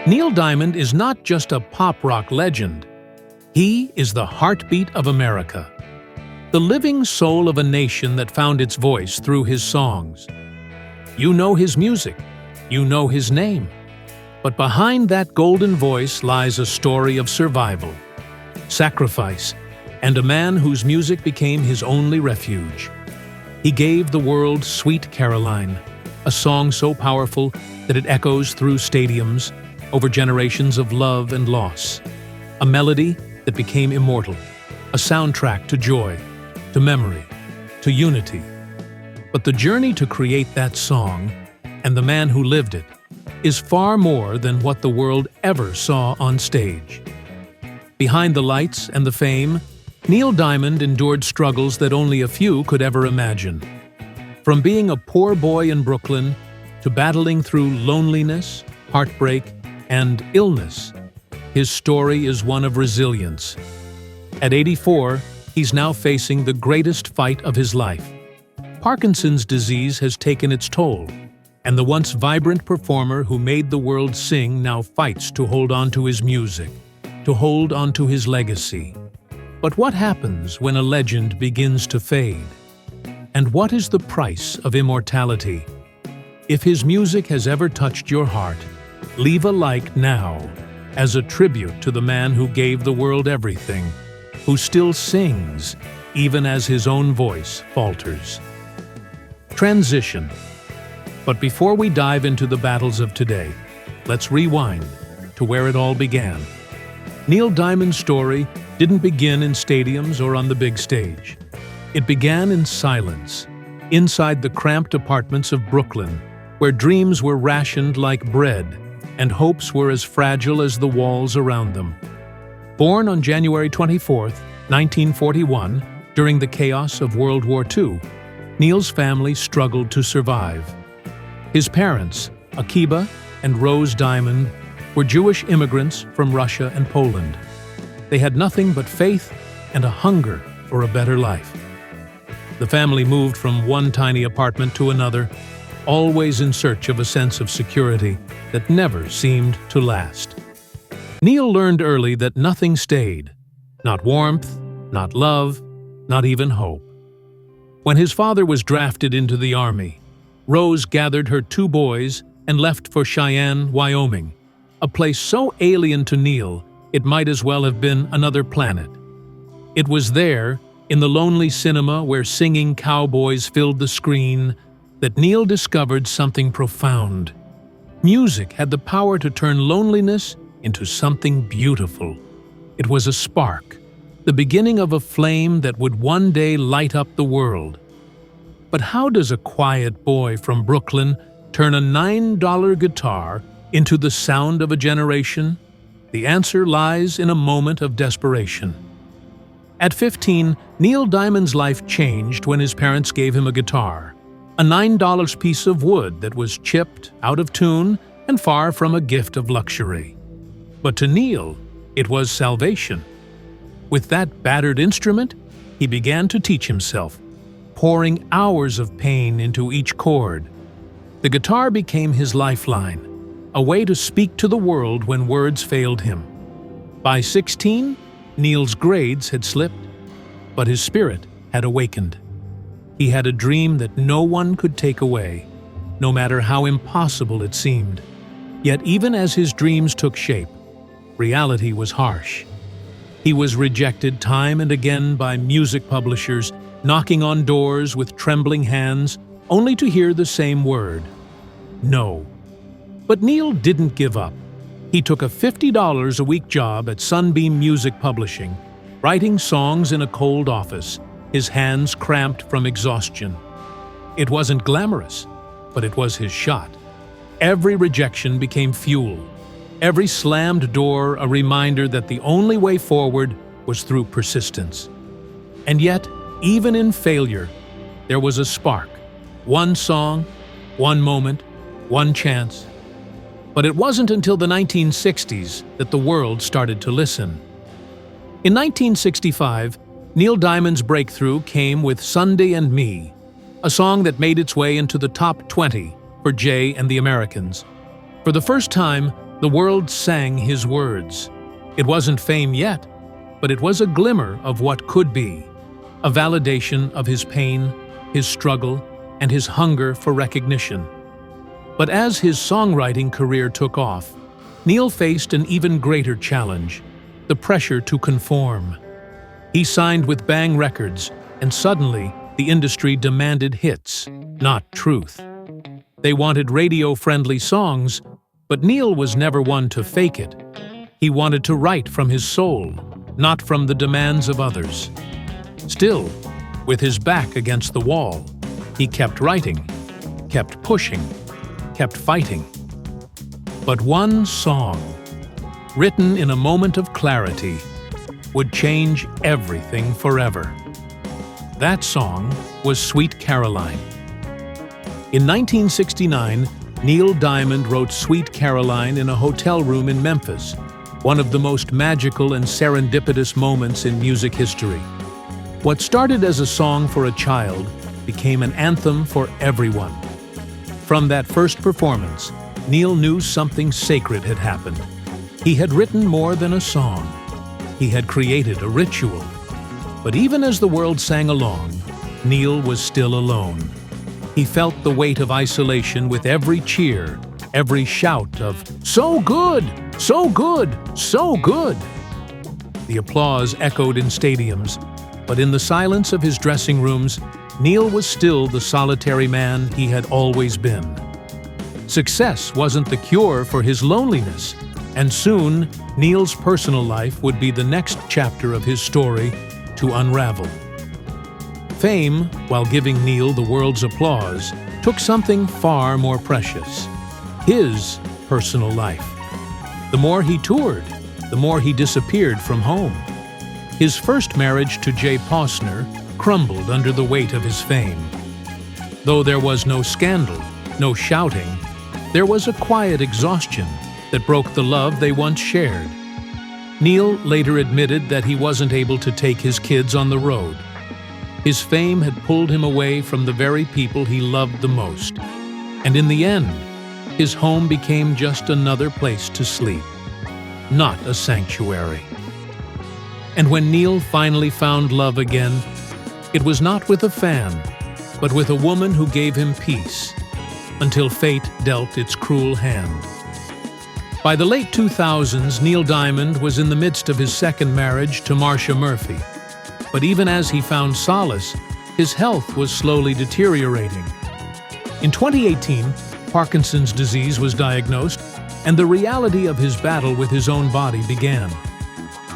Neil Diamond is not just a pop rock legend. He is the heartbeat of America, the living soul of a nation that found its voice through his songs. You know his music, you know his name, but behind that golden voice lies a story of survival, sacrifice, and a man whose music became his only refuge. He gave the world Sweet Caroline, a song so powerful that it echoes through stadiums, over generations of love and loss. A melody that became immortal, a soundtrack to joy, to memory, to unity. But the journey to create that song, and the man who lived it, is far more than what the world ever saw on stage. Behind the lights and the fame, Neil Diamond endured struggles that only a few could ever imagine. From being a poor boy in Brooklyn to battling through loneliness, heartbreak, and illness, his story is one of resilience. At 84, he's now facing the greatest fight of his life. Parkinson's disease has taken its toll, and the once vibrant performer who made the world sing now fights to hold on to his music, to hold on to his legacy. But what happens when a legend begins to fade? And what is the price of immortality? If his music has ever touched your heart, leave a like now, as a tribute to the man who gave the world everything, who still sings, even as his own voice falters. Transition. But before we dive into the battles of today, let's rewind to where it all began. Neil Diamond's story didn't begin in stadiums or on the big stage. It began in silence, inside the cramped apartments of Brooklyn, where dreams were rationed like bread, and hopes were as fragile as the walls around them. Born on January 24, 1941, during the chaos of World War II, Neil's family struggled to survive. His parents, Akiba and Rose Diamond, were Jewish immigrants from Russia and Poland. They had nothing but faith and a hunger for a better life. The family moved from one tiny apartment to another, always in search of a sense of security that never seemed to last. Neil learned early that nothing stayed. Not warmth, not love, not even hope. When his father was drafted into the army, Rose gathered her 2 boys and left for Cheyenne, Wyoming, a place so alien to Neil it might as well have been another planet. It was there, in the lonely cinema where singing cowboys filled the screen, that Neil discovered something profound. Music had the power to turn loneliness into something beautiful. It was a spark, the beginning of a flame that would one day light up the world. But how does a quiet boy from Brooklyn turn a $9 guitar into the sound of a generation? The answer lies in a moment of desperation. At 15, Neil Diamond's life changed when his parents gave him a guitar. A $9 piece of wood that was chipped, out of tune, and far from a gift of luxury. But to Neil, it was salvation. With that battered instrument, he began to teach himself, pouring hours of pain into each chord. The guitar became his lifeline, a way to speak to the world when words failed him. By 16, Neil's grades had slipped, but his spirit had awakened. He had a dream that no one could take away, no matter how impossible it seemed. Yet even as his dreams took shape, reality was harsh. He was rejected time and again by music publishers, knocking on doors with trembling hands, only to hear the same word: no. But Neil didn't give up. He took a $50 a week job at Sunbeam Music Publishing, writing songs in a cold office, his hands cramped from exhaustion. It wasn't glamorous, but it was his shot. Every rejection became fuel. Every slammed door a reminder that the only way forward was through persistence. And yet, even in failure, there was a spark. One song, one moment, one chance. But it wasn't until the 1960s that the world started to listen. In 1965, Neil Diamond's breakthrough came with Sunday and Me, a song that made its way into the top 20 for Jay and the Americans. For the first time, The world sang his words. It wasn't fame yet, but it was a glimmer of what could be, a validation of his pain, his struggle, and his hunger for recognition. But as his songwriting career took off, Neil faced an even greater challenge, the pressure to conform. He signed with Bang Records, and suddenly the industry demanded hits, not truth. They wanted radio-friendly songs, but Neil was never one to fake it. He wanted to write from his soul, not from the demands of others. Still, with his back against the wall, he kept writing, kept pushing, kept fighting. But one song, written in a moment of clarity, would change everything forever. That song was Sweet Caroline. In 1969, Neil Diamond wrote Sweet Caroline in a hotel room in Memphis, one of the most magical and serendipitous moments in music history. What started as a song for a child became an anthem for everyone. From that first performance, Neil knew something sacred had happened. He had written more than a song. He had created a ritual. But even as the world sang along, Neil was still alone. He felt the weight of isolation with every cheer, every shout of, "So good! So good! So good!" The applause echoed in stadiums, but in the silence of his dressing rooms, Neil was still the solitary man he had always been. Success wasn't the cure for his loneliness, and soon Neil's personal life would be the next chapter of his story to unravel. Fame, while giving Neil the world's applause, took something far more precious: his personal life. The more he toured, the more he disappeared from home. His first marriage to Jay Posner crumbled under the weight of his fame. Though there was no scandal, no shouting, there was a quiet exhaustion that broke the love they once shared. Neil later admitted that he wasn't able to take his kids on the road. His fame had pulled him away from the very people he loved the most. And in the end, his home became just another place to sleep, not a sanctuary. And when Neil finally found love again, it was not with a fan, but with a woman who gave him peace, until fate dealt its cruel hand. By the late 2000s, Neil Diamond was in the midst of his second marriage to Marcia Murphy. But even as he found solace, his health was slowly deteriorating. In 2018, Parkinson's disease was diagnosed, and the reality of his battle with his own body began.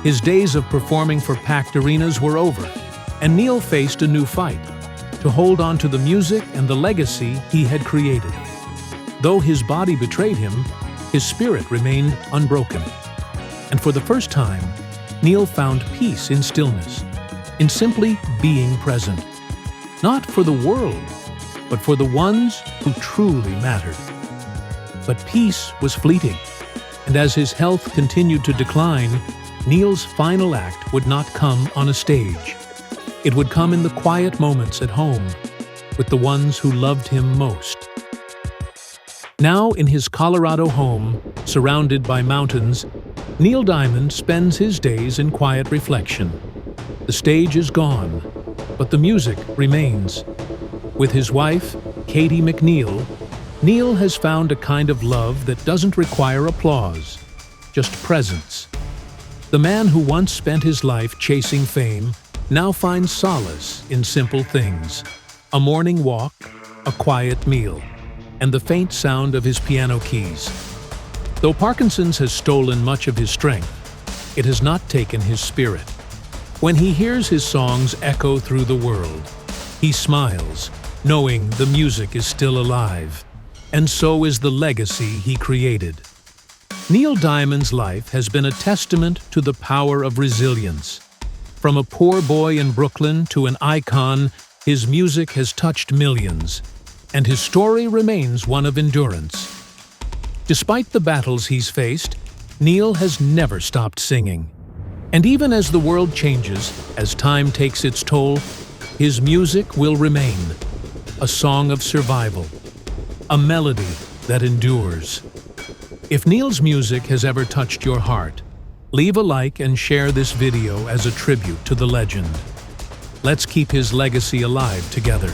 His days of performing for packed arenas were over, and Neil faced a new fight: to hold on to the music and the legacy he had created. Though his body betrayed him, his spirit remained unbroken. And for the first time, Neil found peace in stillness, in simply being present. Not for the world, but for the ones who truly mattered. But peace was fleeting, and as his health continued to decline, Neil's final act would not come on a stage. It would come in the quiet moments at home, with the ones who loved him most. Now in his Colorado home, surrounded by mountains, Neil Diamond spends his days in quiet reflection. The stage is gone, but the music remains. With his wife, Katie McNeil, Neil has found a kind of love that doesn't require applause, just presence. The man who once spent his life chasing fame now finds solace in simple things: a morning walk, a quiet meal, and the faint sound of his piano keys. Though Parkinson's has stolen much of his strength, it has not taken his spirit. When he hears his songs echo through the world, he smiles, knowing the music is still alive, and so is the legacy he created. Neil Diamond's life has been a testament to the power of resilience. From a poor boy in Brooklyn to an icon, his music has touched millions, and his story remains one of endurance. Despite the battles he's faced, Neil has never stopped singing. And even as the world changes, as time takes its toll, his music will remain: a song of survival, a melody that endures. If Neil's music has ever touched your heart, leave a like and share this video as a tribute to the legend. Let's keep his legacy alive together.